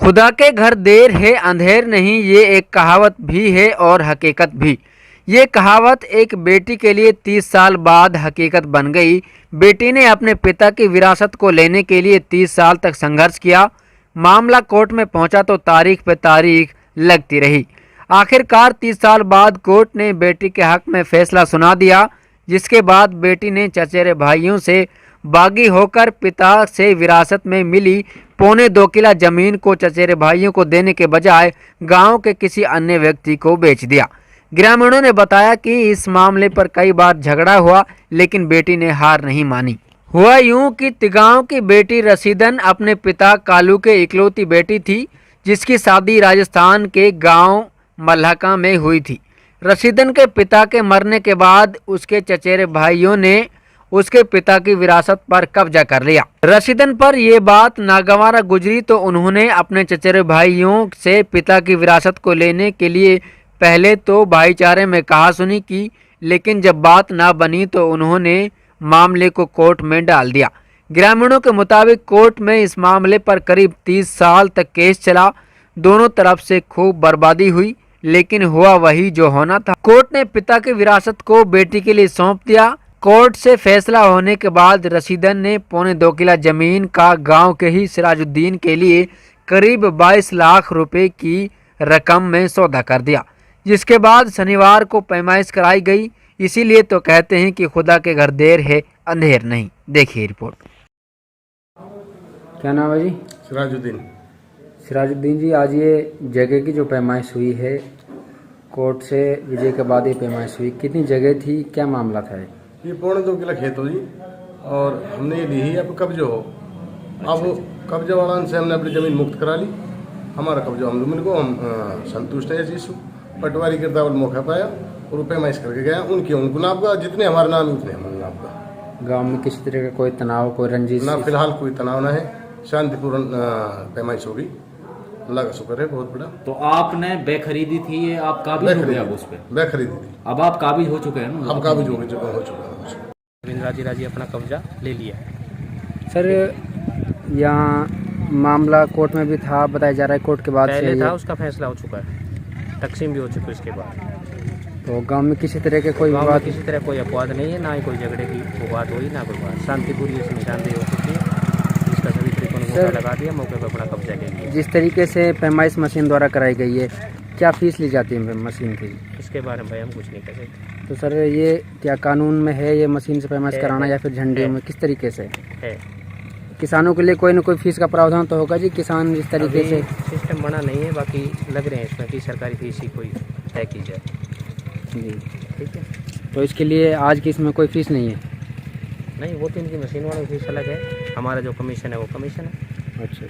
खुदा के घर देर है अंधेर नहीं, ये एक कहावत भी है और हकीकत भी। ये कहावत एक बेटी के लिए 30 साल बाद हकीकत बन गई। बेटी ने अपने पिता की विरासत को लेने के लिए 30 साल तक संघर्ष किया। मामला कोर्ट में पहुंचा तो तारीख पे तारीख लगती रही। आखिरकार 30 साल बाद कोर्ट ने बेटी के हक में फैसला सुना दिया, जिसके बाद बेटी ने चचेरे भाइयों से बागी होकर पिता से विरासत में मिली 2.25 किला जमीन को चचेरे भाइयों को देने के बजाय गांव के किसी अन्य व्यक्ति को बेच दिया। ग्रामीणों ने बताया कि इस मामले पर कई बार झगड़ा हुआ, लेकिन बेटी ने हार नहीं मानी। हुआ यूं कि तिगांव की बेटी रशीदन अपने पिता कालू के इकलौती बेटी थी, जिसकी शादी राजस्थान के गांव मल्हका में हुई थी। रशीदन के पिता के मरने के बाद उसके चचेरे भाइयों ने उसके पिता की विरासत पर कब्जा कर लिया। रशीदन पर यह बात नागवारा गुजरी तो उन्होंने अपने चचेरे भाइयों से पिता की विरासत को लेने के लिए पहले तो भाईचारे में कहा सुनी की, लेकिन जब बात ना बनी तो उन्होंने मामले को कोर्ट में डाल दिया। ग्रामीणों के मुताबिक कोर्ट में इस मामले पर करीब 30 साल तक केस चला। दोनों तरफ से खूब बर्बादी हुई, लेकिन हुआ वही जो होना था। कोर्ट ने पिता की विरासत को बेटी के लिए सौंप दिया। कोर्ट से फैसला होने के बाद रशीदन ने 2.25 किला जमीन का गांव के ही सिराजुद्दीन के लिए करीब 22 लाख रुपए की रकम में सौदा कर दिया, जिसके बाद शनिवार को पैमाइश कराई गई। इसीलिए तो कहते हैं कि खुदा के घर देर है अंधेर नहीं। देखिए रिपोर्ट। क्या नाम है जी? सिराजुद्दीन। सिराजुद्दीन जी, आज ये जगह की जो पैमाइश हुई है कोर्ट से विजय के बाद ये पैमाइश हुई, कितनी जगह थी, क्या मामला था? ये 2.25 किला खेत हो जी, और हमने ये ली ही अब कब्जे हो। अब कब्जे वाला से हमने अपनी ज़मीन मुक्त करा ली। हमारा कब्जा हम लोगों को हम संतुष्ट है। इस पटवारी गिरदावल मौका पाया और रुपये मैच करके गया। उनको नाप का जितने हमारे नाम उतने हमारे नाप का। गांव में किसी तरह का कोई तनाव, कोई रंजिश ना? फिलहाल कोई तनाव ना है, शांतिपूर्ण पैमाइश होगी। अल्लाह का शुक्र है बहुत बड़ा। तो आपने बेखरीदी थी, ये आप काबिज हो गए अब उस पर? बेखरीदी थी। अब आप काबिज हो चुके हैं ना? अब काबिज हो चुका है। राजी अपना कब्जा ले लिया। सर, यहाँ मामला कोर्ट में भी था, बताया जा रहा है कोर्ट के बाद पहले से था, उसका फैसला हो चुका है, तकसीम भी हो चुकी है उसके बाद। तो गांव में किसी तरह के कोई गाँव में बात, किसी तरह कोई अपवाद नहीं है, ना ही कोई झगड़े की वो बात हुई, ना कोई बात। शांतिपूर्ण इसमें निशानदेही हो चुकी है। इसका सभी तरीकों ने मौका लगा दिया, मौके पर अपना कब्जा ले लिया। जिस तरीके से पैमाइश मशीन द्वारा कराई गई है, क्या फीस ली जाती है मशीन की? इसके बारे में भाई हम कुछ नहीं कह सकते। तो सर, ये क्या कानून में है ये मशीन से पैमाइश कराना, या फिर झंडे में, किस तरीके से है? किसानों के लिए कोई न कोई फीस का प्रावधान तो होगा जी। किसान जिस तरीके से सिस्टम बना नहीं है, बाकी लग रहे हैं इसमें कि सरकारी फीस ही कोई तय की जाए। जी, ठीक है। तो इसके लिए आज की इसमें कोई फीस नहीं है? नहीं, वो तो इनकी मशीन वालों की फीस अलग है, हमारा जो कमीशन है वो कमीशन है। अच्छा।